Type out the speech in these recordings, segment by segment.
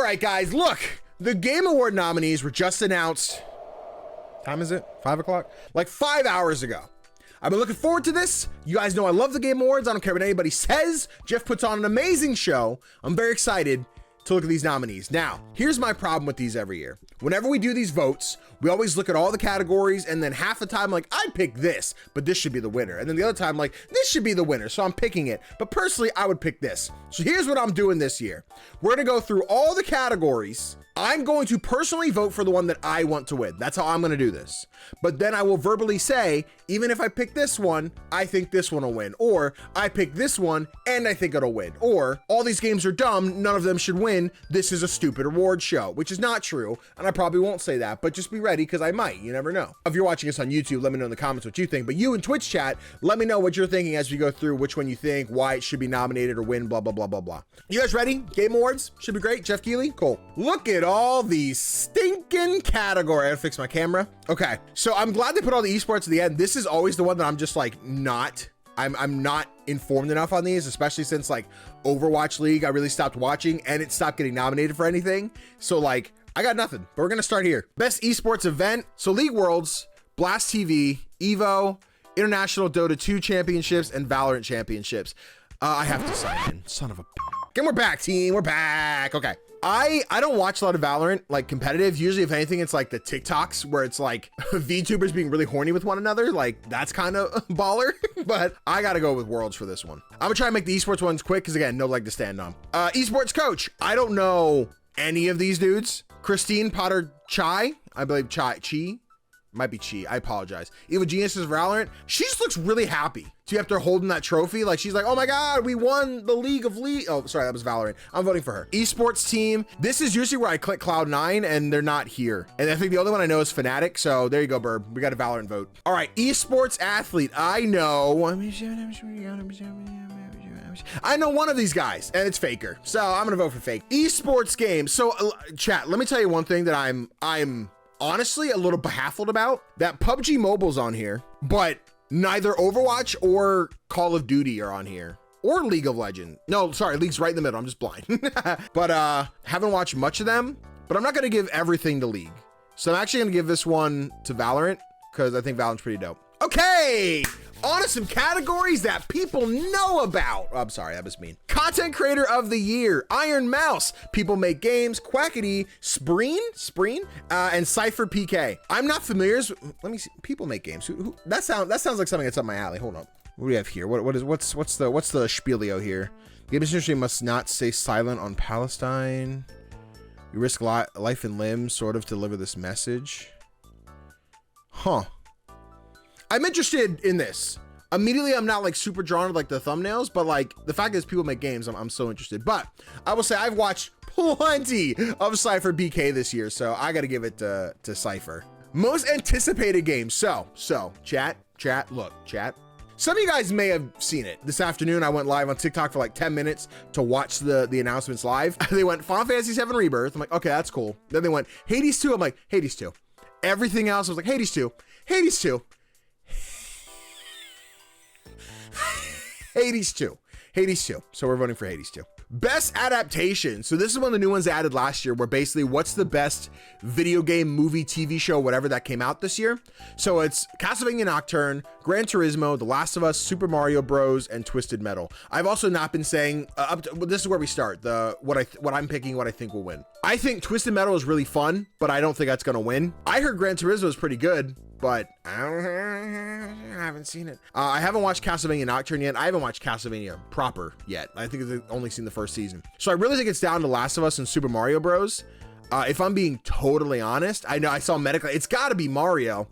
right, guys, look, the Game Award nominees were just announced. Time is it? 5 o'clock? Like 5 hours ago. I've been looking forward to this. You guys know I love the Game Awards. I don't care what anybody says. Jeff puts on an amazing show. I'm very excited to look at these nominees. Now, here's my problem with these every year. Whenever we do these votes, we always look at all the categories, and then half the time, like, I pick this, but this should be the winner. And then the other time, like, this should be the winner, so I'm picking it. But personally, I would pick this. So here's what I'm doing this year. We're gonna go through all the categories. I'm going to personally vote for the one that I want to win. That's how I'm gonna do this. But then I will verbally say, even if I pick this one, I think this one will win. Or I pick this one and I think it'll win. Or all these games are dumb, none of them should win. This is a stupid award show, which is not true. And I probably won't say that, but just be ready because I might, you never know. If you're watching us on YouTube, let me know in the comments what you think. But you in Twitch chat, let me know what you're thinking as we go through which one you think, why it should be nominated or win, blah, blah, blah, blah, blah. You guys ready? Game Awards should be great. Jeff Keighley, cool. Look at all these stinking categories. I gotta fix my camera. Okay, so I'm glad they put all the esports at the end. This is always the one that I'm just like I'm not informed enough on these, especially since like Overwatch League, I really stopped watching and it stopped getting nominated for anything. So like, I got nothing, but we're gonna start here. Best esports event. So League Worlds, Blast TV, Evo, International Dota 2 Championships, and Valorant Championships. I have to sign in, son of a. And we're back, team, we're back. Okay. I don't watch a lot of Valorant, like competitive. Usually, if anything, it's like the TikToks where it's like VTubers being really horny with one another. Like that's kind of baller, but I gotta go with Worlds for this one. I'm gonna try and make the esports ones quick because again, no leg to stand on. Esports coach. I don't know any of these dudes. Christine Potter Chai, I believe Chi. Might be Chi, I apologize. Eva Genius is Valorant. She just looks really happy to be after holding that trophy. Like she's like, oh my God, we won the League of Oh, sorry, that was Valorant. I'm voting for her. Esports team. This is usually where I click Cloud9 and they're not here. And I think the other one I know is Fnatic. So there you go, Burb. We got a Valorant vote. All right, esports athlete. I know one of these guys and it's Faker. So I'm gonna vote for Fake. Esports game. So chat, let me tell you one thing that I'm honestly a little baffled about. That PUBG Mobile's on here, but neither Overwatch or Call of Duty are on here, or League of Legends. No, sorry, League's right in the middle. I'm just blind. But haven't watched much of them, but I'm not gonna give everything to League. So I'm actually gonna give this one to Valorant because I think Valorant's pretty dope. Okay, on to some categories that people know about. Oh, I'm sorry, that was mean. Content creator of the year, Iron Mouse, People Make Games, Quackity, Spreen, and Cypher PK. I'm not familiar. Let me see. People Make Games. That sounds like something that's up my alley. Hold on. What do we have here? What's the spielio here? The game industry must not stay silent on Palestine. You risk life and limb, sort of, to deliver this message. Huh. I'm interested in this. Immediately, I'm not like super drawn to like the thumbnails, but like the fact is People Make Games, I'm so interested. But I will say I've watched plenty of Cypher BK this year, so I got to give it to Cypher. Most anticipated game. So chat. Some of you guys may have seen it. This afternoon, I went live on TikTok for like 10 minutes to watch the announcements live. They went Final Fantasy VII Rebirth. I'm like, okay, that's cool. Then they went Hades 2. I'm like, Hades 2. Everything else was like Hades 2, Hades 2. Hades 2. So we're voting for Hades 2. Best adaptation. So this is one of the new ones they added last year, where basically what's the best video game, movie, TV show, whatever that came out this year. So it's Castlevania Nocturne, Gran Turismo, The Last of Us, Super Mario Bros, and Twisted Metal. I've also not been saying this is where we start. What I'm picking, what I think will win. I think Twisted Metal is really fun, but I don't think that's gonna win. I heard Gran Turismo is pretty good, but I haven't seen it. I haven't watched Castlevania Nocturne yet. I haven't watched Castlevania proper yet. I think I've only seen the first season. So I really think it's down to Last of Us and Super Mario Bros. If I'm being totally honest, I know I saw medical. It's got to be Mario.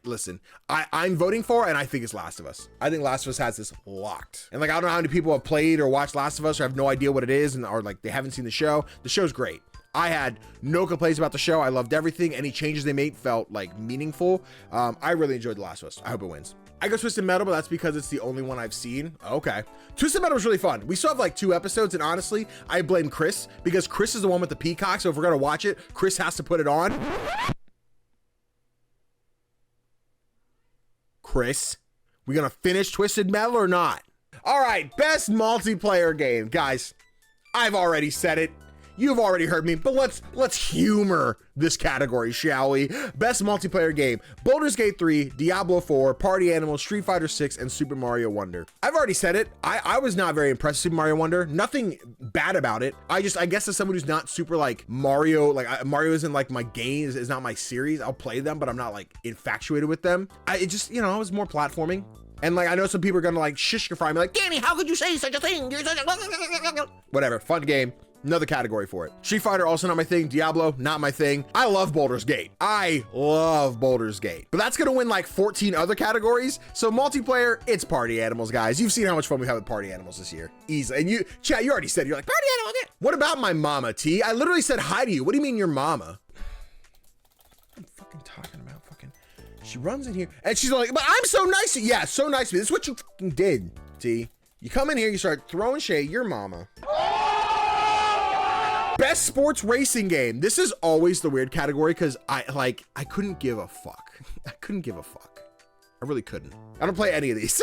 Listen, I'm voting for, and I think it's Last of Us. I think Last of Us has this locked. And like, I don't know how many people have played or watched Last of Us or have no idea what it is, and or like they haven't seen the show. The show's great. I had no complaints about the show. I loved everything. Any changes they made felt like meaningful. I really enjoyed The Last of Us. I hope it wins. I go Twisted Metal, but that's because it's the only one I've seen. Okay. Twisted Metal was really fun. We still have like 2 episodes, and honestly, I blame Chris because Chris is the one with the peacock. So if we're gonna watch it, Chris has to put it on. Chris, we gonna finish Twisted Metal or not? All right, best multiplayer game. Guys, I've already said it. You've already heard me, but let's humor this category, shall we? Best multiplayer game: Baldur's Gate 3, Diablo 4, Party Animals, Street Fighter 6, and Super Mario Wonder. I've already said it. I was not very impressed with Super Mario Wonder. Nothing bad about it. I guess as someone who's not super like Mario, like Mario isn't like my game, is not my series. I'll play them, but I'm not like infatuated with them. It just, you know, it was more platforming. And like, I know some people are gonna like shish-fry me like, Danny, how could you say such a thing? You're such a... Whatever, fun game. Another category for it. Street Fighter, also not my thing. Diablo, not my thing. I love Baldur's Gate. I love Baldur's Gate. But that's gonna win like 14 other categories. So multiplayer, it's Party Animals, guys. You've seen how much fun we have with Party Animals this year. Easy. And you, chat, you already said, you're like, Party Animals. What about my mama, T? I literally said hi to you. What do you mean your mama? I'm fucking talking about fucking... She runs in here and she's like, but I'm so nice to you. Yeah, so nice to me. This is what you fucking did, T. You come in here, you start throwing shade, your mama. Best sports racing game. This is always the weird category because I couldn't give a fuck. I couldn't give a fuck. I really couldn't. I don't play any of these.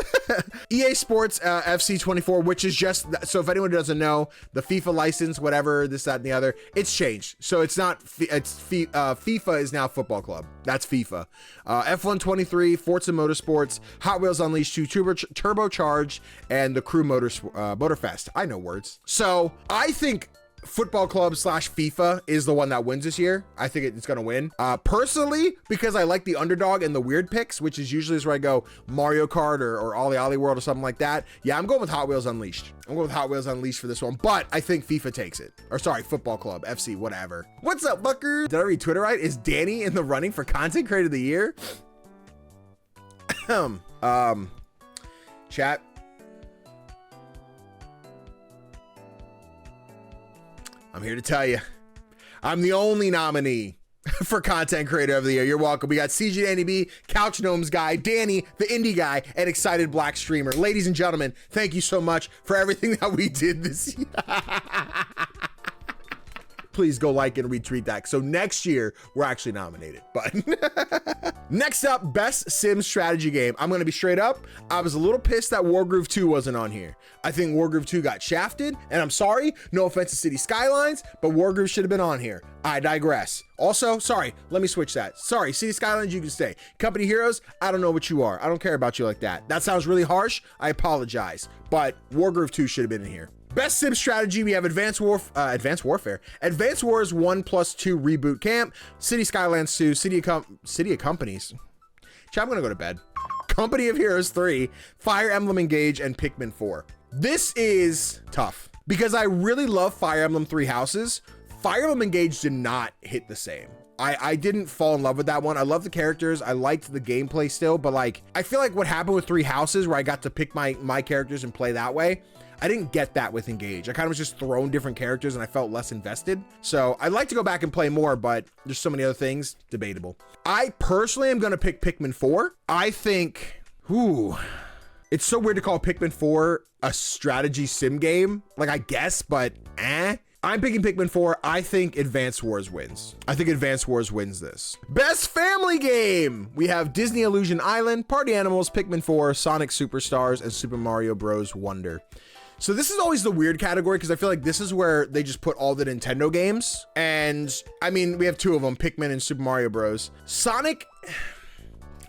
EA Sports FC 24, which is just, so if anyone doesn't know, the FIFA license, whatever, this, that, and the other, it's changed. So it's not, FIFA is now Football Club. That's FIFA. F1 23, Forza Motorsports, Hot Wheels Unleashed 2 Turbocharged, and the Crew Motorfest. I know words. So I think Football Club / FIFA is the one that wins this year. I think it's gonna win. Personally, because I like the underdog and the weird picks, which is usually where I go Mario Kart or Ollie Ollie World or something like that. Yeah, I'm going with Hot Wheels Unleashed. I'm going with Hot Wheels Unleashed for this one, but I think FIFA takes it. Or sorry, Football Club, FC, whatever. What's up, fucker? Did I read Twitter right? Is Danny in the running for Content Creator of the Year? Chat. I'm here to tell you, I'm the only nominee for Content Creator of the Year. You're welcome. We got CGDannyB, Couch Gnomes Guy, Danny, the Indie Guy, and Excited Black Streamer. Ladies and gentlemen, thank you so much for everything that we did this year. Please go like and retweet that. So next year, we're actually nominated. But next up, Best Sim Strategy Game. I'm going to be straight up. I was a little pissed that Wargroove 2 wasn't on here. I think Wargroove 2 got shafted, and I'm sorry, no offense to City Skylines, but Wargroove should have been on here. I digress. Also, sorry, let me switch that. Sorry, City Skylines, you can stay. Company Heroes, I don't know what you are. I don't care about you like that. That sounds really harsh. I apologize. But Wargroove 2 should have been in here. Best Sim Strategy, we have Advanced Wars 1+2 Reboot Camp, City Skylines 2, City of Companies. Chat, I'm gonna go to bed. Company of Heroes 3, Fire Emblem Engage, and Pikmin 4. This is tough because I really love Fire Emblem 3 Houses. Fire Emblem Engage did not hit the same. I didn't fall in love with that one. I love the characters. I liked the gameplay still, but like, I feel like what happened with 3 Houses where I got to pick my characters and play that way, I didn't get that with Engage. I kind of was just throwing different characters and I felt less invested. So I'd like to go back and play more, but there's so many other things, debatable. I personally am going to pick Pikmin 4. I think, it's so weird to call Pikmin 4 a strategy sim game. Like, I guess, but I'm picking Pikmin 4. I think Advance Wars wins. I think Advance Wars wins this. Best family game. We have Disney Illusion Island, Party Animals, Pikmin 4, Sonic Superstars, and Super Mario Bros. Wonder. So this is always the weird category because I feel like this is where they just put all the Nintendo games. And I mean, we have 2 of them, Pikmin and Super Mario Bros. Sonic,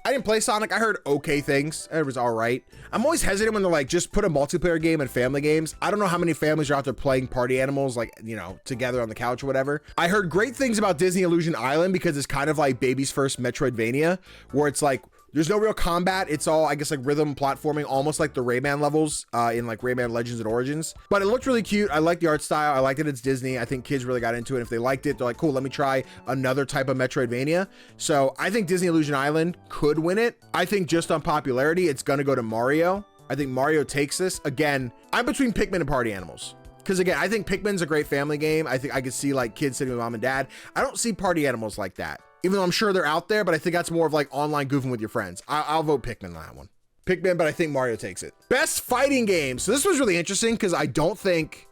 I didn't play Sonic. I heard okay things. It was all right. I'm always hesitant when they're like, just put a multiplayer game and family games. I don't know how many families are out there playing Party Animals, like, you know, together on the couch or whatever. I heard great things about Disney Illusion Island because it's kind of like baby's first Metroidvania, where it's like, there's no real combat. It's all, I guess, like rhythm platforming, almost like the Rayman levels in like Rayman Legends and Origins. But it looked really cute. I like the art style. I like that it's Disney. I think kids really got into it. If they liked it, they're like, cool, let me try another type of Metroidvania. So I think Disney Illusion Island could win it. I think just on popularity, it's going to go to Mario. I think Mario takes this. Again, I'm between Pikmin and Party Animals. Because again, I think Pikmin's a great family game. I think I could see like kids sitting with mom and dad. I don't see Party Animals like that. Even though I'm sure they're out there, but I think that's more of like online goofing with your friends. I'll vote Pikmin on that one. Pikmin, but I think Mario takes it. Best fighting game. So this was really interesting because I don't think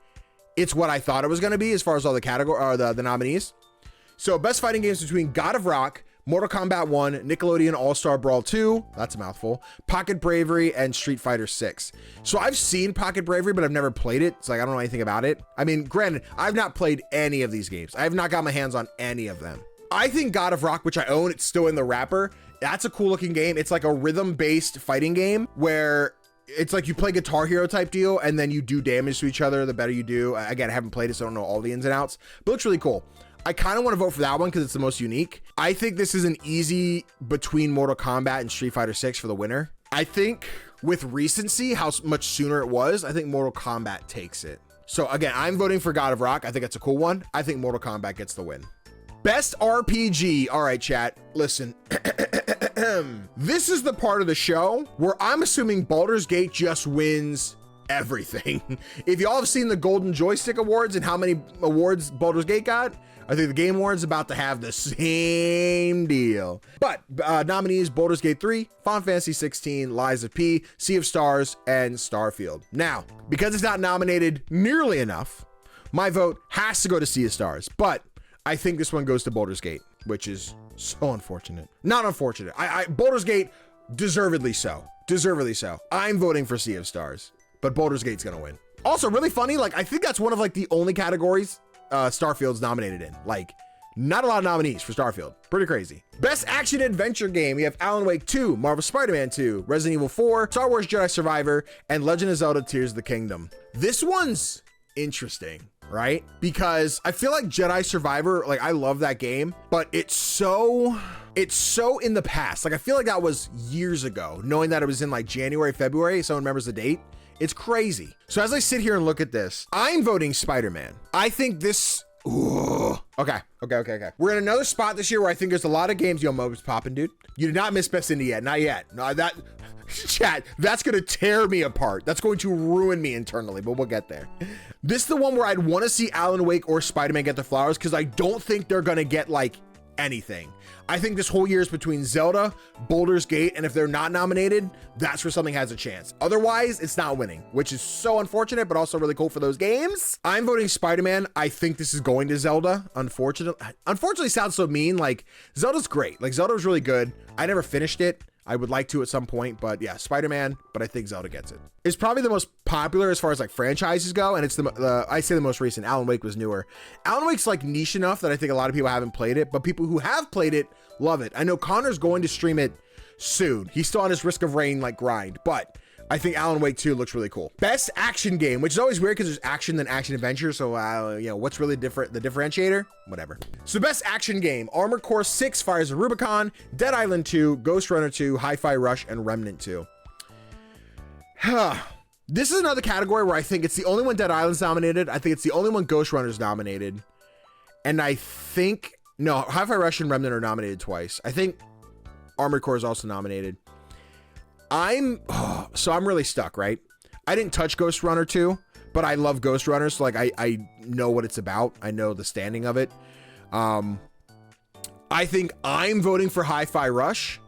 it's what I thought it was going to be as far as all the category or the nominees. So best fighting games between God of Rock, Mortal Kombat 1, Nickelodeon All-Star Brawl 2, that's a mouthful, Pocket Bravery, and Street Fighter 6. So I've seen Pocket Bravery, but I've never played it. So like, I don't know anything about it. I mean, granted, I've not played any of these games. I have not got my hands on any of them. I think God of Rock, which I own, it's still in the wrapper. That's a cool looking game. It's like a rhythm-based fighting game where it's like you play Guitar Hero type deal and then you do damage to each other the better you do. Again, I haven't played it, so I don't know all the ins and outs, but it looks really cool. I kind of want to vote for that one because it's the most unique. I think this is an easy between Mortal Kombat and Street Fighter 6 for the winner. I think with recency, how much sooner it was, I think Mortal Kombat takes it. So again, I'm voting for God of Rock. I think it's a cool one. I think Mortal Kombat gets the win. Best RPG. All right, chat, listen. This is the part of the show where I'm assuming Baldur's Gate just wins everything. If y'all have seen the Golden Joystick Awards and how many awards Baldur's Gate got, I think the Game Awards about to have the same deal. But nominees: Baldur's Gate 3, Final Fantasy 16, Lies of P, Sea of Stars, and Starfield. Now, because it's not nominated nearly enough, my vote has to go to Sea of Stars. But I think this one goes to Baldur's Gate, which is so unfortunate. Not unfortunate. Baldur's Gate, deservedly so. Deservedly so. I'm voting for Sea of Stars, but Baldur's Gate's gonna win. Also, really funny, like I think that's one of like the only categories Starfield's nominated in. Like, not a lot of nominees for Starfield. Pretty crazy. Best action adventure game. We have Alan Wake 2, Marvel Spider-Man 2, Resident Evil 4, Star Wars Jedi Survivor, and Legend of Zelda Tears of the Kingdom. This one's interesting, right? Because I feel like Jedi Survivor, like I love that game, but it's so in the past. Like I feel like that was years ago, knowing that it was in like January, February. Someone remembers the date. It's crazy. So as I sit here and look at this, I'm voting Spider-Man. I think this, ooh. Okay. We're in another spot this year where I think there's a lot of games. Yo, Mo's popping, dude. You did not miss Best Indie yet. Not yet. No, that, chat, that's going to tear me apart. That's going to ruin me internally, but we'll get there. This is the one where I'd want to see Alan Wake or Spider-Man get the flowers because I don't think they're going to get like anything. I think this whole year is between Zelda, Baldur's Gate, and if they're not nominated, that's where something has a chance. Otherwise, it's not winning, which is so unfortunate, but also really cool for those games. I'm voting Spider-Man. I think this is going to Zelda, unfortunately sounds so mean. Like, Zelda's great. Like, Zelda was really good. I never finished it. I would like to at some point, but yeah, Spider-Man, but I think Zelda gets it. It's probably the most popular as far as like franchises go, and it's I say the most recent. Alan Wake was newer. Alan Wake's like niche enough that I think a lot of people haven't played it, but people who have played it love it. I know Connor's going to stream it soon. He's still on his Risk of Rain like grind, but I think Alan Wake 2 looks really cool. Best action game, which is always weird because there's action than action adventure. So, you know, what's really different? The differentiator? Whatever. So best action game, Armored Core 6, Fires of Rubicon, Dead Island 2, Ghost Runner 2, Hi-Fi Rush, and Remnant 2. This is another category where I think it's the only one Dead Island's nominated. I think it's the only one Ghost Runner's nominated. And I think, no, Hi-Fi Rush and Remnant are nominated twice. I think Armored Core is also nominated. So I'm really stuck, right? I didn't touch Ghost Runner 2, but I love Ghost Runner, so like I know what it's about. I know the standing of it. I think I'm voting for Hi-Fi Rush.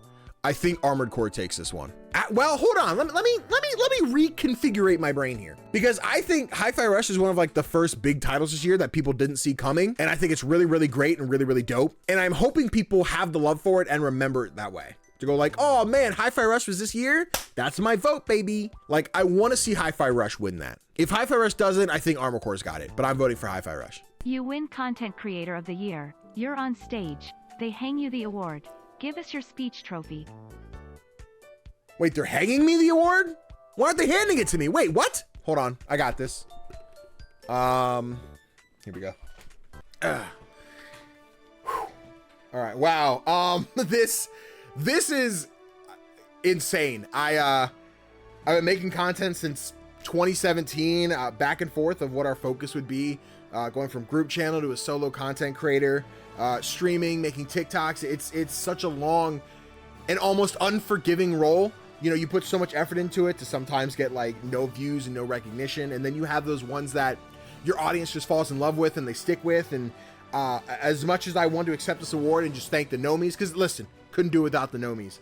I think Armored Core takes this one. Well, hold on. Let me reconfigure my brain here, because I think Hi-Fi Rush is one of like the first big titles this year that people didn't see coming, and I think it's really, really great and really, really dope. And I'm hoping people have the love for it and remember it that way. To go like, oh man, Hi-Fi Rush was this year? That's my vote, baby. Like, I want to see Hi-Fi Rush win that. If Hi-Fi Rush doesn't, I think Armored Core's got it, but I'm voting for Hi-Fi Rush. You win Content Creator of the Year. You're on stage. They hang you the award. Give us your speech trophy. Wait, they're hanging me the award? Why aren't they handing it to me? Wait, what? Hold on, I got this. Here we go. All right, wow. This is insane. I've been making content since 2017, back and forth of what our focus would be, going from group channel to a solo content creator, streaming, making TikToks. It's such a long and almost unforgiving role. You know, you put so much effort into it to sometimes get like no views and no recognition, and then you have those ones that your audience just falls in love with and they stick with. And as much as I want to accept this award and just thank the Nomies, because listen, couldn't do it without the Nomies.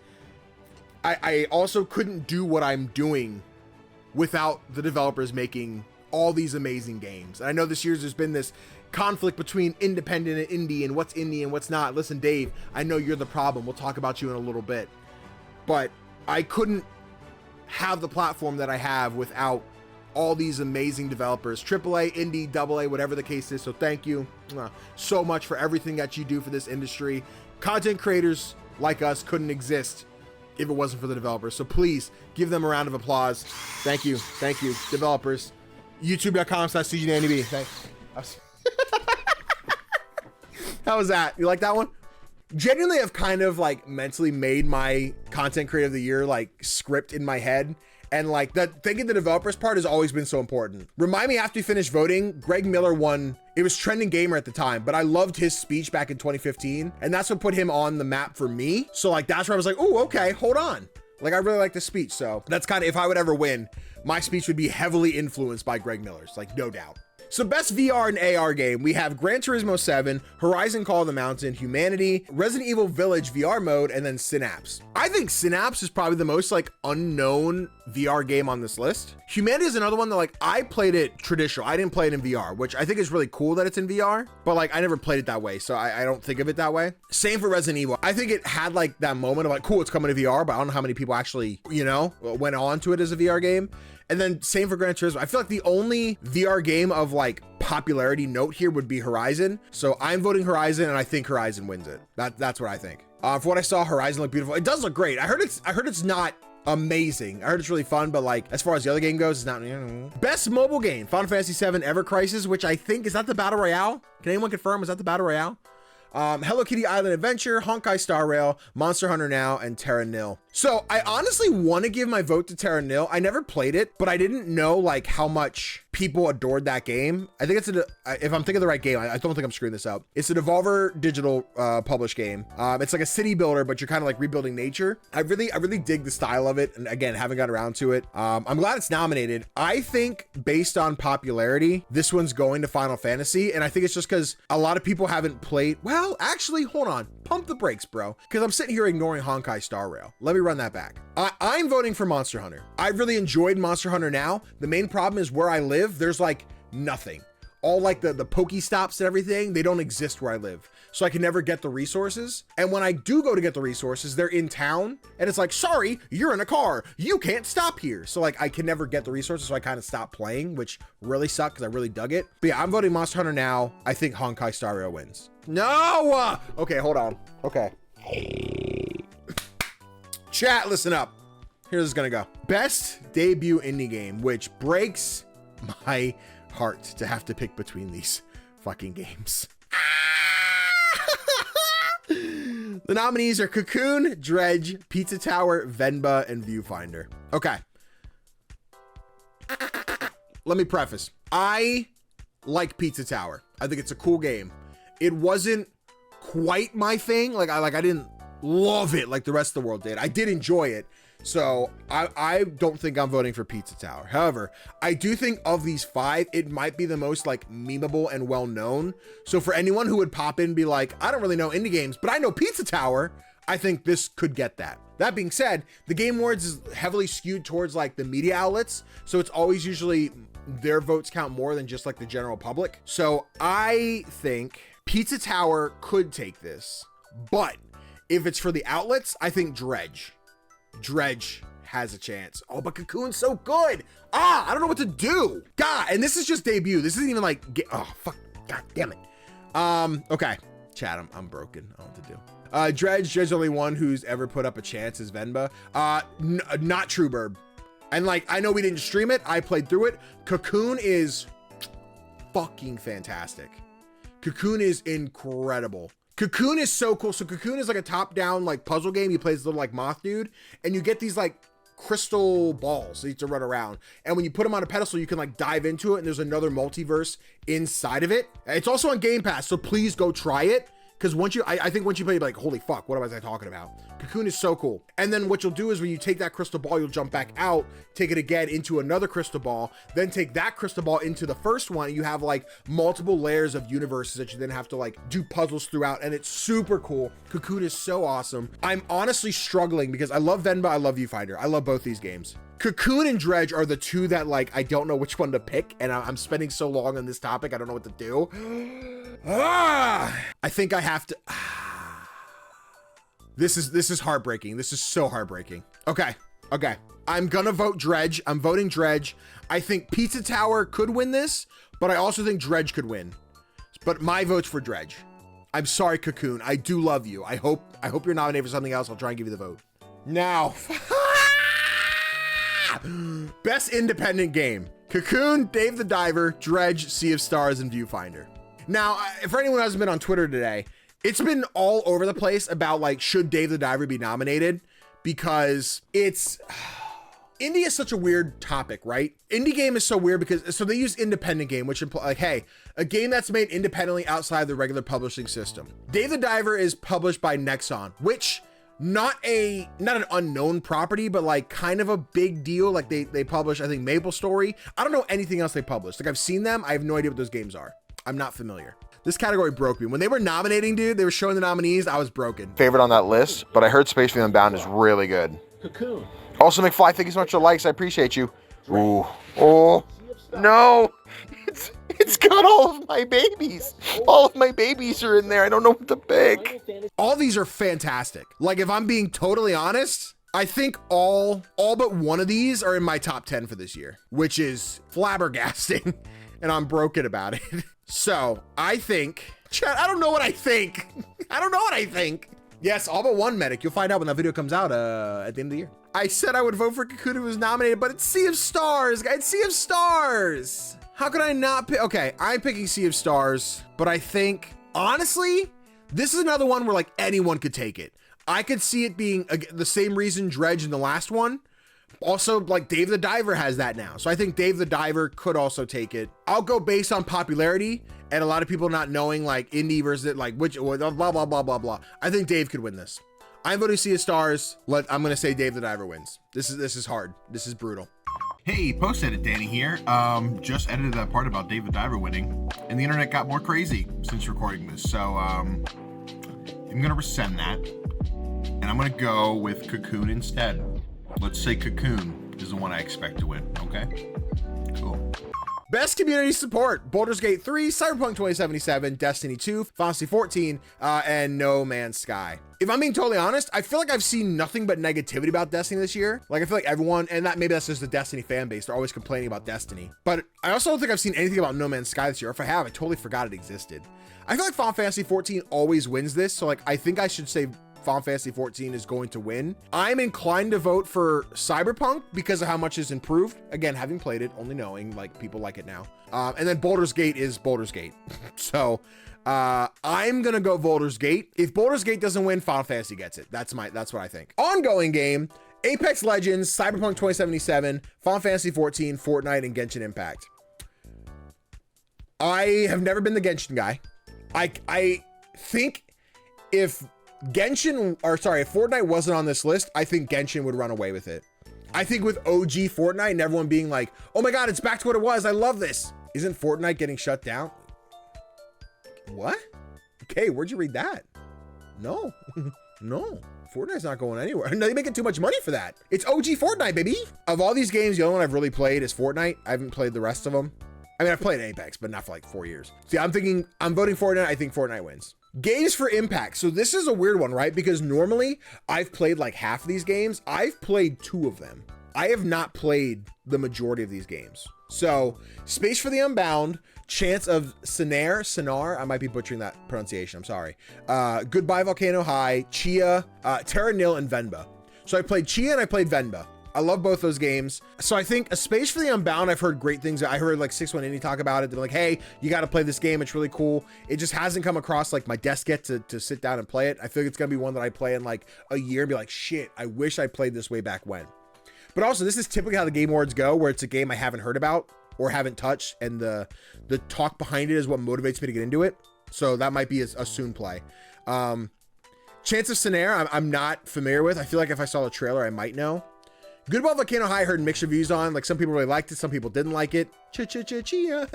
I also couldn't do what I'm doing without the developers making all these amazing games. And I know this year's there's been this conflict between independent and indie and what's indie and what's not. Listen, Dave, I know you're the problem. We'll talk about you in a little bit. But I couldn't have the platform that I have without all these amazing developers, AAA, indie, AA, whatever the case is. So thank you so much for everything that you do for this industry. Content creators like us couldn't exist if it wasn't for the developers. So please give them a round of applause. Thank you. Thank you, developers. YouTube.com/CGDannyB. Thanks. How was that? You like that one? Genuinely, I've kind of like mentally made my content creator of the year like script in my head. And like that thinking the developers part has always been so important. Remind me after you finish voting, Greg Miller won. It was trending gamer at the time, but I loved his speech back in 2015. And that's what put him on the map for me. So like, that's where I was like, oh, okay, hold on. Like, I really like the speech. So that's kind of, if I would ever win, my speech would be heavily influenced by Greg Miller's, like no doubt. So best VR and AR game, we have Gran Turismo 7, Horizon Call of the Mountain, Humanity, Resident Evil Village VR mode, and then Synapse. I think Synapse is probably the most like unknown VR game on this list. Humanity is another one that like I played it traditional. I didn't play it in VR, which I think is really cool that it's in VR, but like I never played it that way. So I don't think of it that way. Same for Resident Evil. I think it had like that moment of like, cool, it's coming to VR, but I don't know how many people actually, you know, went on to it as a VR game. And then same for Gran Turismo. I feel like the only VR game of like popularity note here would be Horizon. So I'm voting Horizon, and I think Horizon wins it. That's what I think. For what I saw, Horizon looked beautiful. It does look great. I heard it's not amazing. I heard it's really fun, but like as far as the other game goes, it's not. Best mobile game, Final Fantasy VII Ever Crisis, which I think is that the Battle Royale. Can anyone confirm? Is that the Battle Royale? Hello Kitty Island Adventure, Honkai Star Rail, Monster Hunter Now, and Terra Nil. So I honestly want to give my vote to Terra Nil. I never played it, but I didn't know like how much people adored that game. I think it's if I'm thinking of the right game, I don't think I'm screwing this up. It's a Devolver Digital published game. It's like a city builder, but you're kind of like rebuilding nature. I really dig the style of it. And again, haven't got around to it. I'm glad it's nominated. I think based on popularity, this one's going to Final Fantasy. And I think it's just because a lot of people haven't played. Well, actually, hold on. Pump the brakes, bro. Because I'm sitting here ignoring Honkai Star Rail. Let me run that back. I'm voting for Monster Hunter. I really enjoyed Monster Hunter Now. The main problem is where I live, there's like nothing. All like the Pokestops and everything, they don't exist where I live. So I can never get the resources. And when I do go to get the resources, they're in town. And it's like, sorry, you're in a car. You can't stop here. So like I can never get the resources. So I kind of stopped playing, which really sucked because I really dug it. But yeah, I'm voting Monster Hunter Now. I think Honkai Star Rail wins. No! Okay, hold on. Okay. Chat, listen up. Here's this is gonna go. Best debut indie game, which breaks my heart to have to pick between these fucking games. The nominees are Cocoon, Dredge, Pizza Tower, Venba, and Viewfinder. Okay. Let me preface. I like Pizza Tower. I think it's a cool game. It wasn't quite my thing. Like I didn't love it like the rest of the world did. I did enjoy it. So I don't think I'm voting for Pizza Tower. However, I do think of these five, it might be the most like memeable and well-known. So for anyone who would pop in and be like, I don't really know indie games, but I know Pizza Tower, I think this could get that. That being said, the Game Awards is heavily skewed towards like the media outlets. So it's always usually their votes count more than just like the general public. So I think Pizza Tower could take this, but if it's for the outlets, I think Dredge has a chance. Oh, but Cocoon's so good. I don't know what to do. God, and this is just debut. This isn't even like, oh, fuck. God damn it. Okay. Chat, I'm broken. I don't know what to do. Dredge, only one who's ever put up a chance is Venba. Not Trueburb. And like, I know we didn't stream it. I played through it. Cocoon is fucking fantastic. Cocoon is incredible. Cocoon is so cool. So Cocoon is like a top-down like puzzle game. You play this little like moth dude, and you get these like crystal balls that you have to run around. And when you put them on a pedestal, you can like dive into it, and there's another multiverse inside of it. It's also on Game Pass, so please go try it. Because I think once you play, you'll be like, holy fuck, what was I talking about? Cocoon is so cool. And then what you'll do is when you take that crystal ball, you'll jump back out, take it again into another crystal ball, then take that crystal ball into the first one. And you have like multiple layers of universes that you then have to like do puzzles throughout. And it's super cool. Cocoon is so awesome. I'm honestly struggling because I love Venba, I love Viewfinder. I love both these games. Cocoon and Dredge are the two that like I don't know which one to pick, and I'm spending so long on this topic I don't know what to do. I think I have to. This is heartbreaking. This is so heartbreaking. Okay. I'm gonna vote Dredge. I'm voting Dredge. I think Pizza Tower could win this, but I also think Dredge could win. But my vote's for Dredge. I'm sorry, Cocoon. I do love you. I hope you're nominated for something else. I'll try and give you the vote. Now, best independent game. Cocoon, Dave the Diver, Dredge, Sea of Stars, and Viewfinder. Now, for anyone who hasn't been on Twitter today, it's been all over the place about like, should Dave the Diver be nominated? Because it's... Indie is such a weird topic, right? Indie game is so weird because, so they use independent game, which implies like, hey, a game that's made independently outside the regular publishing system. Dave the Diver is published by Nexon, which not an unknown property, but like kind of a big deal. Like they publish, I think, Maple Story. I don't know anything else they published. Like I've seen them. I have no idea what those games are. I'm not familiar. This category broke me. When they were nominating, dude, they were showing the nominees. I was broken. Favorite on that list, but I heard Space for the Unbound is really good. Cocoon. Also, McFly, thank you so much for the likes. I appreciate you. Ooh. Oh, no. It's got all of my babies. All of my babies are in there. I don't know what to pick. All these are fantastic. Like, if I'm being totally honest, I think all but one of these are in my top 10 for this year, which is flabbergasting, and I'm broken about it. So, I think... Chat, I don't know what I think. I don't know what I think. Yes, all but one, Medic. You'll find out when that video comes out at the end of the year. I said I would vote for Cocoon if it was nominated, but it's Sea of Stars. It's Sea of Stars. How could I not pick? Okay, I'm picking Sea of Stars, but I think, honestly, this is another one where like anyone could take it. I could see it being the same reason Dredge in the last one. Also, like Dave the Diver has that now. So I think Dave the Diver could also take it. I'll go based on popularity and a lot of people not knowing like indie versus like which blah, blah, blah, blah, blah. I think Dave could win this. I'm voting Sea of Stars. I'm going to say Dave the Diver wins. This is hard. This is brutal. Hey, post edit Danny here. Just edited that part about Dave the Diver winning, and the internet got more crazy since recording this. So I'm gonna rescind that, and I'm gonna go with Cocoon instead. Let's say Cocoon is the one I expect to win. Okay, cool. Best community support: Baldur's Gate 3, Cyberpunk 2077, Destiny 2, Final Fantasy 14, and No Man's Sky. If I'm being totally honest, I feel like I've seen nothing but negativity about Destiny this year. Like I feel like everyone, and maybe that's just the Destiny fan base, they're always complaining about Destiny. But I also don't think I've seen anything about No Man's Sky this year. If I have, I totally forgot it existed. I feel like Final Fantasy 14 always wins this, so like I think I should say Final Fantasy 14 is going to win. I'm inclined to vote for Cyberpunk because of how much is improved. Again, having played it, only knowing like people like it now. And then Baldur's Gate is Baldur's Gate. So I'm gonna go Baldur's Gate. If Baldur's Gate doesn't win, Final Fantasy gets it. That's what I think. Ongoing game: Apex Legends, Cyberpunk 2077, Final Fantasy 14, Fortnite, and Genshin Impact. I have never been the Genshin guy. I think if Fortnite wasn't on this list, I think Genshin would run away with it. I think with OG Fortnite and everyone being like, oh my God, it's back to what it was. I love this. Isn't Fortnite getting shut down? What? Okay, where'd you read that? No, no, Fortnite's not going anywhere. No, they're making too much money for that. It's OG Fortnite, baby. Of all these games, the only one I've really played is Fortnite. I haven't played the rest of them. I mean, I've played Apex, but not for like 4 years. See, I'm voting Fortnite. I think Fortnite wins. Games for impact. So this is a weird one, right? Because normally I've played like half of these games. I've played 2 of them. I have not played the majority of these games. So Space for the Unbound, Chance of Sinar, I might be butchering that pronunciation, I'm sorry. Goodbye Volcano High, Chia, Terra Nil, and Venba. So I played Chia and I played Venba. I love both those games. So I think A Space for the Unbound, I've heard great things. I heard like 6-1 Indie talk about it. They're like, hey, you got to play this game. It's really cool. It just hasn't come across like my desk yet to sit down and play it. I feel like it's going to be one that I play in like a year and be like, shit, I wish I played this way back when. But also, this is typically how the Game Awards go, where it's a game I haven't heard about or haven't touched, and the talk behind it is what motivates me to get into it. So that might be a soon play. Chance of Sinar, I'm not familiar with. I feel like if I saw the trailer, I might know. Good Ball Volcano High, I heard mixed reviews on. Like, some people really liked it, some people didn't like it. Chia.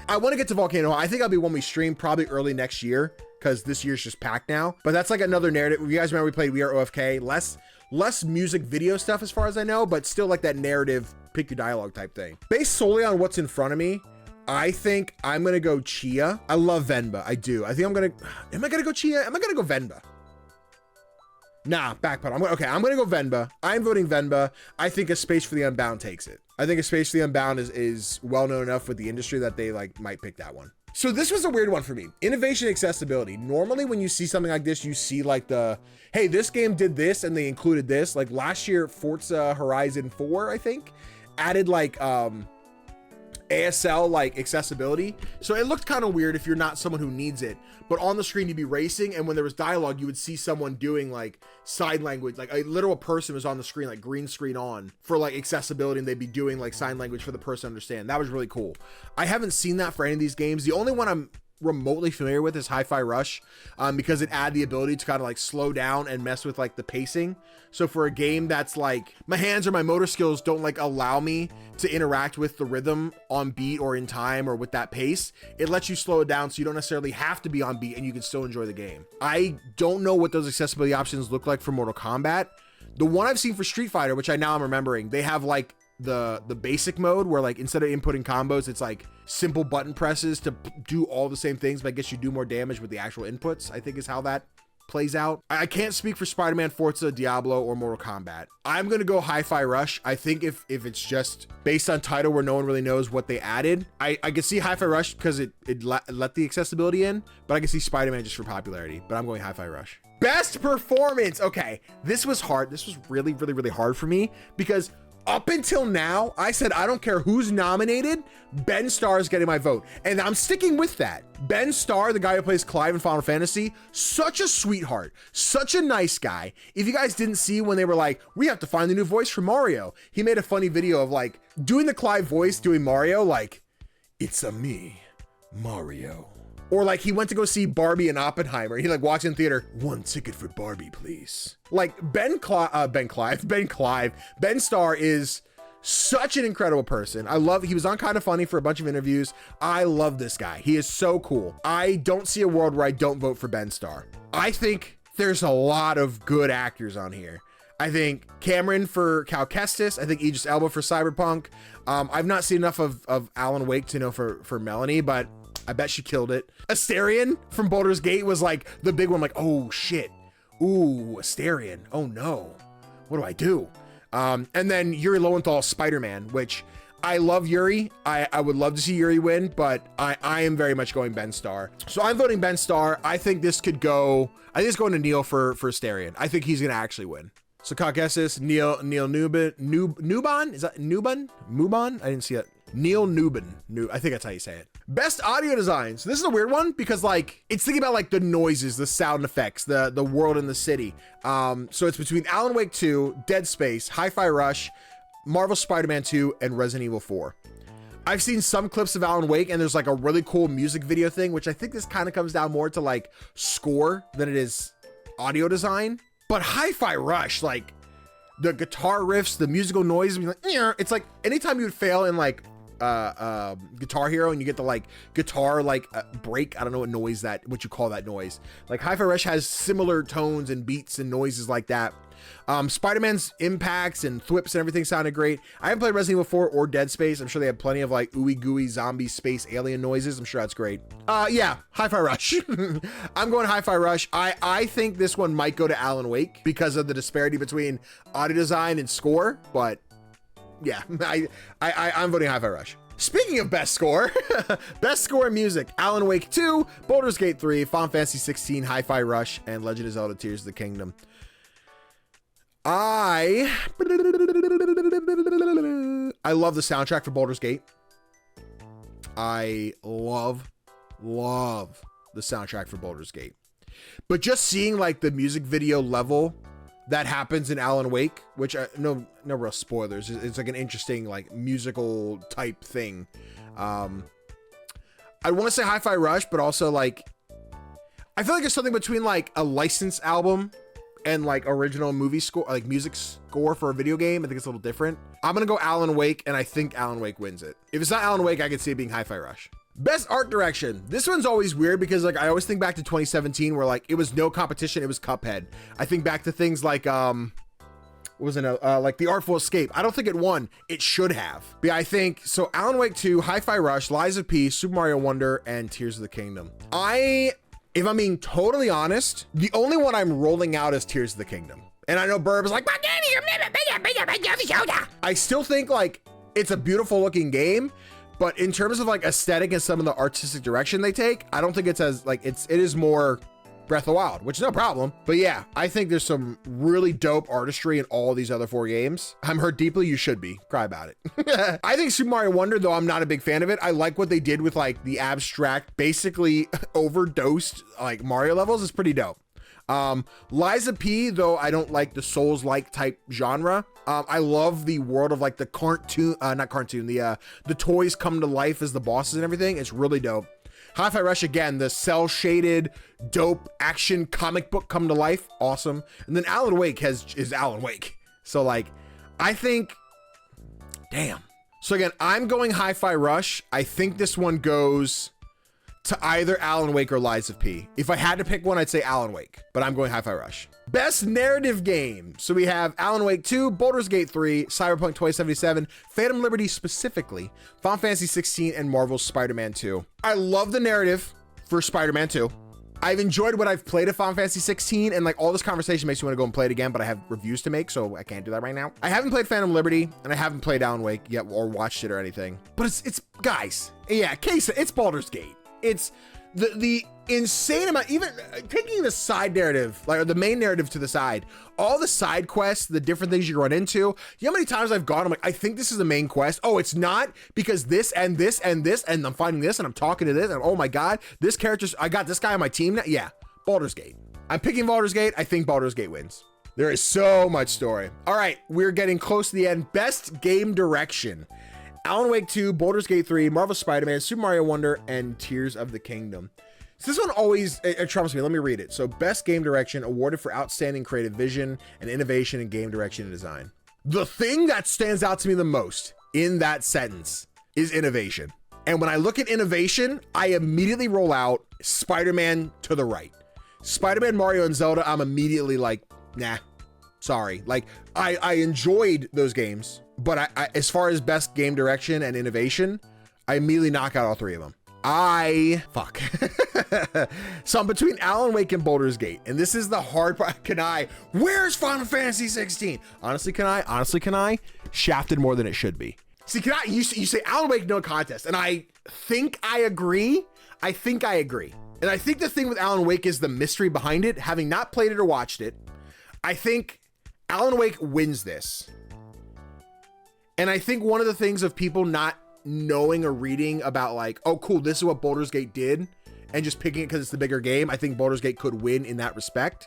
I want to get to Volcano High. I think I'll be one we stream probably early next year, because this year's just packed now. But that's like another narrative. You guys remember we played We Are OFK? Less music video stuff as far as I know, but still like that narrative, pick your dialogue type thing. Based solely on what's in front of me, I think I'm gonna go Chia. I love Venba, I do. I think am I gonna go Chia? Am I gonna go Venba? Nah, backpedal. I'm gonna go Venba. I'm voting Venba. I think A Space for the Unbound takes it. I think A Space for the Unbound is well known enough with the industry that they like might pick that one. So this was a weird one for me. Innovation, accessibility. Normally when you see something like this, you see like the, hey, this game did this and they included this. Like last year, Forza Horizon 4, I think, added like ASL like accessibility. So it looked kind of weird if you're not someone who needs it, but on the screen you'd be racing, and when there was dialogue, you would see someone doing like sign language, like a literal person was on the screen, like green screen on for like accessibility, and they'd be doing like sign language for the person to understand. That was really cool. I haven't seen that for any of these games. The only one I'm remotely familiar with is Hi-Fi Rush, because it add the ability to kind of like slow down and mess with like the pacing. So for a game that's like my hands or my motor skills don't like allow me to interact with the rhythm on beat or in time or with that pace, it lets you slow it down so you don't necessarily have to be on beat and you can still enjoy the game. I don't know what those accessibility options look like for Mortal Kombat. The one I've seen for Street Fighter, which I now am remembering, they have like the basic mode where like instead of inputting combos, it's like simple button presses to do all the same things, but I guess you do more damage with the actual inputs, I think is how that plays out. I can't speak for Spider-Man, Forza, Diablo, or Mortal Kombat. I'm gonna go Hi-Fi Rush. I think if it's just based on title where no one really knows what they added, I can see Hi-Fi Rush because it let the accessibility in, but I can see Spider-Man just for popularity, but I'm going Hi-Fi Rush. Best performance. Okay, this was hard. This was really, really, really hard for me because up until now, I said, I don't care who's nominated, Ben Starr is getting my vote. And I'm sticking with that. Ben Starr, the guy who plays Clive in Final Fantasy, such a sweetheart, such a nice guy. If you guys didn't see when they were like, we have to find the new voice for Mario, he made a funny video of like doing the Clive voice, doing Mario, like, it's a me, Mario. Or like he went to go see Barbie and Oppenheimer. He like walks in theater, 1 ticket for Barbie, please. Like Ben Starr is such an incredible person. He was on Kind of Funny for a bunch of interviews. I love this guy. He is so cool. I don't see a world where I don't vote for Ben Starr. I think there's a lot of good actors on here. I think Cameron for Cal Kestis. I think Idris Elba for Cyberpunk. I've not seen enough of Alan Wake to know for Melanie, but I bet she killed it. Asterion from Baldur's Gate was like the big one, like, oh shit. Ooh, Asterion. Oh no. What do I do? And then Yuri Lowenthal's Spider-Man, which I love Yuri. I would love to see Yuri win, but I am very much going Ben Starr. So I'm voting Ben Starr. I think this could go, I think it's going to Neil for Asterion. I think he's going to actually win. So Caucasus, Neil Nuban? Is that Nuban? Muban? I didn't see that. Neil Nubin. I think that's how you say it. Best audio design. So this is a weird one because like it's thinking about like the noises, the sound effects, the world in the city. So it's between Alan Wake 2, Dead Space, Hi-Fi Rush, Marvel Spider-Man 2, and Resident Evil 4. I've seen some clips of Alan Wake and there's like a really cool music video thing, which I think this kind of comes down more to like score than it is audio design. But Hi-Fi Rush, like the guitar riffs, the musical noise, it's like anytime you would fail in like Guitar Hero and you get the like guitar like break, I don't know what you call that noise. Like Hi-Fi Rush has similar tones and beats and noises like that. Spider-Man's impacts and thwips and everything sounded great. I haven't played Resident Evil 4 or Dead Space. I'm sure they have plenty of like ooey gooey zombie space alien noises. I'm sure that's great. Yeah, Hi-Fi Rush. I'm going Hi-Fi Rush. I think this one might go to Alan Wake because of the disparity between audio design and score, but yeah, I'm voting Hi-Fi Rush. Speaking of best score, best score in music, Alan Wake 2, Baldur's Gate 3, Final Fantasy 16, Hi-Fi Rush, and Legend of Zelda Tears of the Kingdom. I love the soundtrack for Baldur's Gate. I love the soundtrack for Baldur's Gate. But just seeing like the music video level that happens in Alan Wake, which no real spoilers. It's like an interesting like musical type thing. I want to say Hi-Fi Rush, but also like I feel like it's something between like a licensed album and like original movie score, like music score for a video game. I think it's a little different. I'm gonna go Alan Wake, and I think Alan Wake wins it. If it's not Alan Wake, I could see it being Hi-Fi Rush. Best art direction. This one's always weird because like I always think back to 2017 where like it was no competition, it was Cuphead. I think back to things like like The Artful Escape. I don't think it won. It should have. But yeah, I think so. Alan Wake 2, Hi-Fi Rush, Lies of P, Super Mario Wonder, and Tears of the Kingdom. If I'm being totally honest, the only one I'm rolling out is Tears of the Kingdom. And I know Burb is like, but Danny, you're I still think like it's a beautiful looking game, but in terms of like aesthetic and some of the artistic direction they take, I don't think it's as like it is more Breath of the Wild, which is no problem. But yeah, I think there's some really dope artistry in all these other 4 games. I'm hurt deeply. You should be. Cry about it. I think Super Mario Wonder, though I'm not a big fan of it, I like what they did with like the abstract, basically overdosed like Mario levels. Is pretty dope. Lies of P, though I don't like the Souls-like type genre. I love the world of like the the toys come to life as the bosses and everything. It's really dope. Hi-Fi Rush, again, the cell-shaded, dope action comic book come to life. Awesome. And then Alan Wake is Alan Wake. So like, I think, damn. So again, I'm going Hi-Fi Rush. I think this one goes to either Alan Wake or Lies of P. If I had to pick one, I'd say Alan Wake, but I'm going Hi-Fi Rush. Best narrative game. So we have Alan Wake 2, Baldur's Gate 3, Cyberpunk 2077, Phantom Liberty specifically, Final Fantasy 16, and Marvel's Spider-Man 2. I love the narrative for Spider-Man 2. I've enjoyed what I've played of Final Fantasy 16, and like all this conversation makes me want to go and play it again, but I have reviews to make, so I can't do that right now. I haven't played Phantom Liberty, and I haven't played Alan Wake yet or watched it or anything. But it's guys, yeah, it's Baldur's Gate. It's the insane amount, even taking the side narrative, like or the main narrative to the side, all the side quests, the different things you run into. You know how many times I've gone, I'm like, I think this is the main quest. Oh, it's not, because this and this and this, and I'm finding this and I'm talking to this, and oh my God, this character's, I got this guy on my team now. Yeah, Baldur's Gate. I'm picking Baldur's Gate. I think Baldur's Gate wins. There is so much story. All right, we're getting close to the end. Best game direction. Alan Wake 2, Baldur's Gate 3, Marvel Spider-Man, Super Mario Wonder, and Tears of the Kingdom. So this one always, it trumps me. Let me read it. So best game direction awarded for outstanding creative vision and innovation in game direction and design. The thing that stands out to me the most in that sentence is innovation. And when I look at innovation, I immediately roll out Spider-Man to the right. Spider-Man, Mario, and Zelda, I'm immediately like, nah, sorry. Like I enjoyed those games, but I as far as best game direction and innovation, I immediately knock out all 3 of them. Fuck. So I'm between Alan Wake and Baldur's Gate, and this is the hard part. Where's Final Fantasy 16? Honestly, can I? Shafted more than it should be. See, you say Alan Wake, no contest, and I think I agree. And I think the thing with Alan Wake is the mystery behind it, having not played it or watched it. I think Alan Wake wins this. And I think one of the things of people not knowing or reading about like, oh cool, this is what Baldur's Gate did, and just picking it because it's the bigger game, I think Baldur's Gate could win in that respect.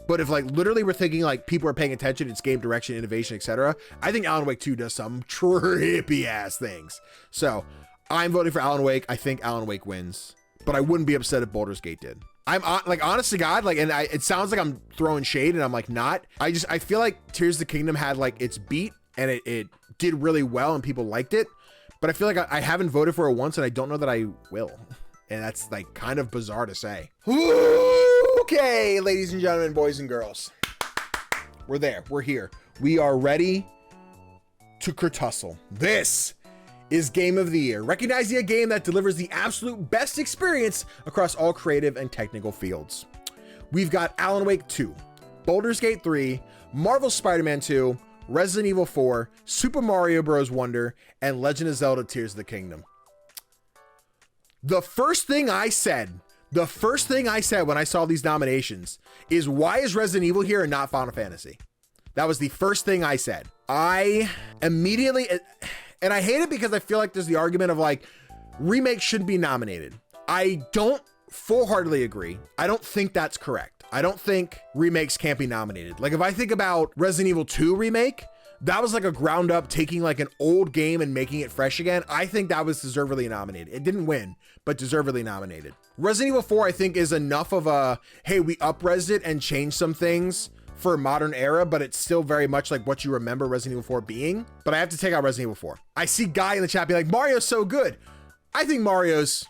But if like literally we're thinking like people are paying attention, it's game direction, innovation, etc., I think Alan Wake 2 does some trippy ass things. So I'm voting for Alan Wake. I think Alan Wake wins, but I wouldn't be upset if Baldur's Gate did. I'm like, honest to God, like, and it sounds like I'm throwing shade, and I'm like not. I feel like Tears of the Kingdom had like its beat, and it did really well, and people liked it. But I feel like I haven't voted for it once, and I don't know that I will. And that's like kind of bizarre to say. Okay, ladies and gentlemen, boys and girls. We're there. We're here. We are ready to kertussle. This is Game of the Year. Recognizing a game that delivers the absolute best experience across all creative and technical fields. We've got Alan Wake 2, Baldur's Gate 3, Marvel Spider-Man 2, Resident Evil 4, Super Mario Bros. Wonder, and Legend of Zelda Tears of the Kingdom. The first thing I said when I saw these nominations is, why is Resident Evil here and not Final Fantasy? That was the first thing I said. I immediately, and I hate it because I feel like there's the argument of like, remakes shouldn't be nominated. I don't full-heartedly agree. I don't think that's correct. I don't think remakes can't be nominated. Like if I think about Resident Evil 2 remake, that was like a ground up taking like an old game and making it fresh again. I think that was deservedly nominated. It didn't win, but deservedly nominated. Resident Evil 4, I think, is enough of a, hey, we up-resed it and changed some things for a modern era, but it's still very much like what you remember Resident Evil 4 being. But I have to take out Resident Evil 4. I see Guy in the chat be like, Mario's so good. I think Mario's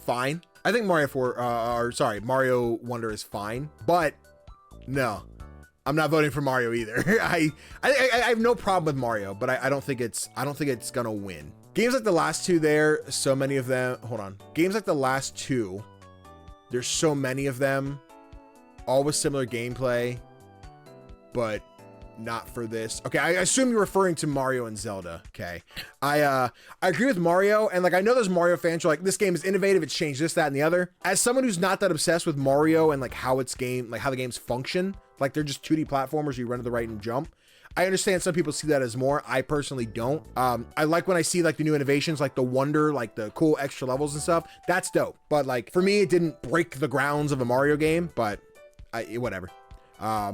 fine. I think Mario Wonder is fine, but no, I'm not voting for Mario either. I have no problem with Mario, but I don't think it's gonna win. Games like the last two there, so many of them, hold on. Games like the last two, there's so many of them, all with similar gameplay, but not for this. Okay, I assume you're referring to Mario and Zelda. Okay, I agree with Mario, and like I know there's Mario fans who are like, this game is innovative, it's changed this, that, and the other. As someone who's not that obsessed with Mario and like how the games function, like they're just 2D platformers, you run to the right and jump. I understand some people see that as more. I personally don't. I like when I see like the new innovations, like the Wonder, like the cool extra levels and stuff. That's dope. But like for me, it didn't break the grounds of a Mario game, but whatever.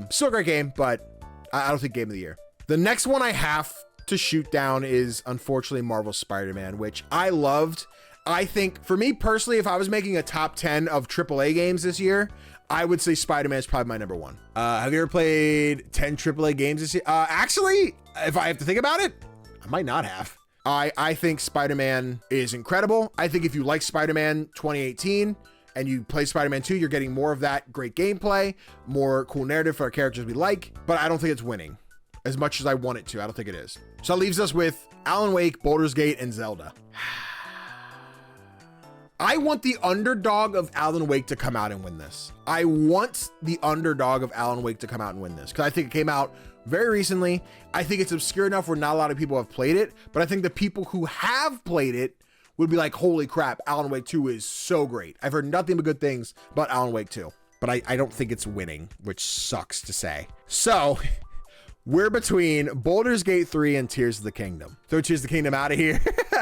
Still a great game, but I don't think game of the year. The next one I have to shoot down is unfortunately Marvel's Spider-Man, which I loved. I think for me personally, if I was making a top 10 of AAA games this year, I would say Spider-Man is probably my number one. Have you ever played 10 AAA games this year? Actually, if I have to think about it, I might not have. I think Spider-Man is incredible. I think if you like Spider-Man 2018 and you play Spider-Man 2, you're getting more of that great gameplay, more cool narrative for our characters we like, but I don't think it's winning as much as I want it to. I don't think it is. So that leaves us with Alan Wake, Baldur's Gate, and Zelda. I want the underdog of Alan Wake to come out and win this. I want the underdog of Alan Wake to come out and win this because I think it came out very recently. I think it's obscure enough where not a lot of people have played it, but I think the people who have played it would be like, holy crap, Alan Wake 2 is so great. I've heard nothing but good things about Alan Wake 2, but I don't think it's winning, which sucks to say. So we're between Baldur's Gate 3 and Tears of the Kingdom. Throw Tears of the Kingdom out of here.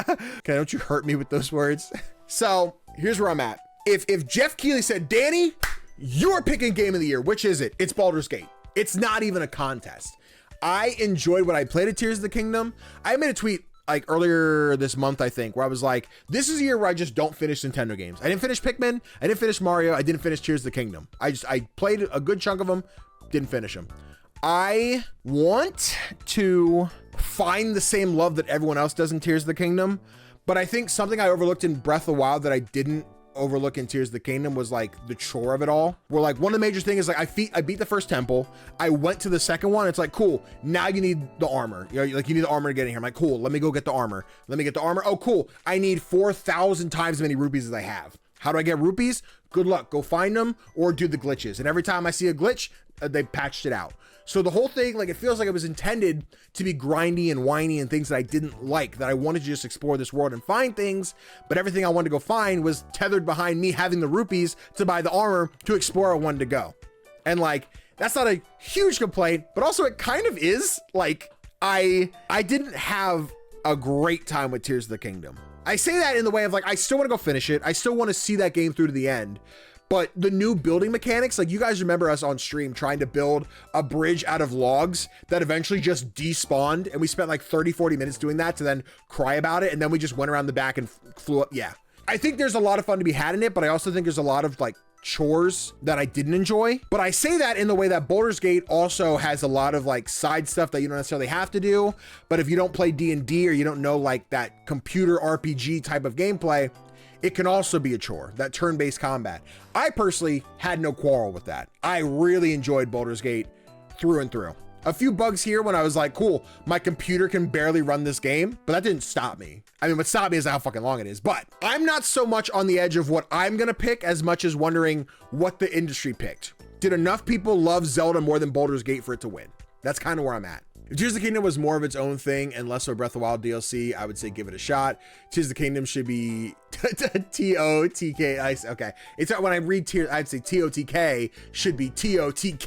Okay, don't you hurt me with those words. So here's where I'm at. If Jeff Keighley said, Danny, you're picking game of the year, which is it? It's Baldur's Gate. It's not even a contest. I enjoyed what I played at Tears of the Kingdom. I made a tweet like earlier this month, I think, where I was like, this is a year where I just don't finish Nintendo games. I didn't finish Pikmin. I didn't finish Mario. I didn't finish Tears of the Kingdom. I played a good chunk of them, didn't finish them. I want to find the same love that everyone else does in Tears of the Kingdom, but I think something I overlooked in Breath of the Wild that I didn't overlook in Tears of the Kingdom was like the chore of it all. Where like one of the major things is like I beat the first temple. I went to the second one. It's like, cool. Now you need the armor. You know, like you need the armor to get in here. I'm like, cool. Let me go get the armor. Let me get the armor. Oh, cool. I need 4,000 times as many rupees as I have. How do I get rupees? Good luck. Go find them or do the glitches. And every time I see a glitch, they patched it out. So the whole thing, like, it feels like it was intended to be grindy and whiny and things that I didn't like, that I wanted to just explore this world and find things, but everything I wanted to go find was tethered behind me having the rupees to buy the armor to explore I wanted to go. And like, that's not a huge complaint, but also it kind of is. Like, I didn't have a great time with Tears of the Kingdom. I say that in the way of like, I still want to go finish it. I still want to see that game through to the end. But the new building mechanics, like you guys remember us on stream trying to build a bridge out of logs that eventually just despawned. And we spent like 30, 40 minutes doing that to then cry about it. And then we just went around the back and flew up. Yeah. I think there's a lot of fun to be had in it, but I also think there's a lot of like chores that I didn't enjoy. But I say that in the way that Baldur's Gate also has a lot of like side stuff that you don't necessarily have to do. But if you don't play D&D or you don't know like that computer RPG type of gameplay, it can also be a chore, that turn-based combat. I personally had no quarrel with that. I really enjoyed Baldur's Gate through and through. A few bugs here when I was like, cool, my computer can barely run this game, but that didn't stop me. I mean, what stopped me is how fucking long it is, but I'm not so much on the edge of what I'm gonna pick as much as wondering what the industry picked. Did enough people love Zelda more than Baldur's Gate for it to win? That's kind of where I'm at. If Tears of the Kingdom was more of its own thing and less of a Breath of the Wild DLC, I would say give it a shot. Tears of the Kingdom should be T-O-T-K. Okay. It's when I read Tears, I'd say T-O-T-K should be T-O-T-K-O'd.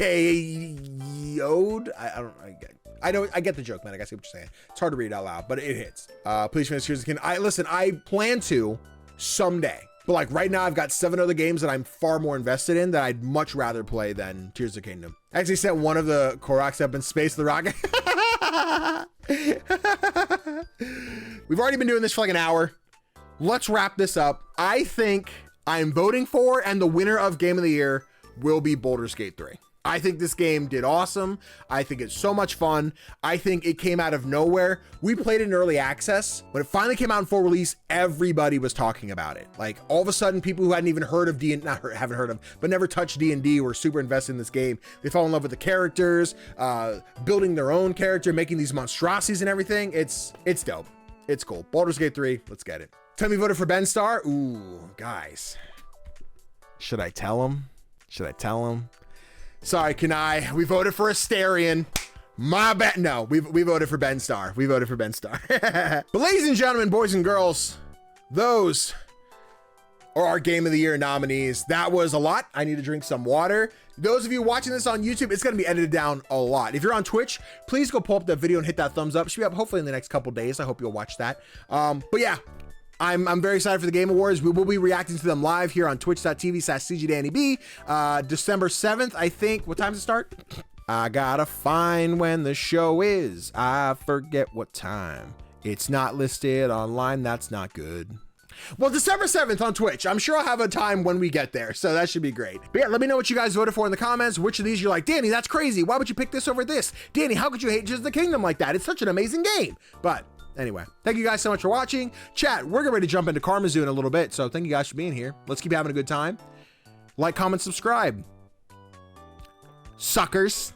I get the joke, man. I guess I get what you're saying. It's hard to read out loud, but it hits. Please finish Tears of the Kingdom. Listen, I plan to someday. But like right now, I've got 7 other games that I'm far more invested in that I'd much rather play than Tears of the Kingdom. I actually sent one of the Koroks up in space, the rocket. We've already been doing this for like an hour. Let's wrap this up. I think I'm voting for, and the winner of Game of the Year will be Baldur's Gate 3. I think this game did awesome. I think it's so much fun. I think it came out of nowhere. We played it in early access. When it finally came out in full release, everybody was talking about it. Like all of a sudden, people who hadn't even heard of haven't heard of, but never touched D&D were super invested in this game. They fell in love with the characters, building their own character, making these monstrosities and everything. It's dope. It's cool. Baldur's Gate 3, let's get it. Tell me voted for Ben Starr. Ooh, guys. Should I tell him? Should I tell him? Sorry, Kanai. We voted for Asterion. My bad. No, we voted for Ben Starr. We voted for Ben Starr. But ladies and gentlemen, boys and girls, those are our Game of the Year nominees. That was a lot. I need to drink some water. Those of you watching this on YouTube, it's going to be edited down a lot. If you're on Twitch, please go pull up that video and hit that thumbs up. It should be up hopefully in the next couple days. I hope you'll watch that. But yeah. I'm very excited for the Game Awards. We will be reacting to them live here on twitch.tv/CGDannyB. December 7th, I think. What time does it start? I gotta find when the show is. I forget what time. It's not listed online. That's not good. Well, December 7th on Twitch. I'm sure I'll have a time when we get there, so that should be great. But yeah, let me know what you guys voted for in the comments. Which of these you're like, Danny, that's crazy. Why would you pick this over this? Danny, how could you hate Just the Kingdom like that? It's such an amazing game. But anyway, thank you guys so much for watching. Chat, we're getting ready to jump into Karmazoo in a little bit, so thank you guys for being here. Let's keep having a good time. Like, comment, subscribe. Suckers.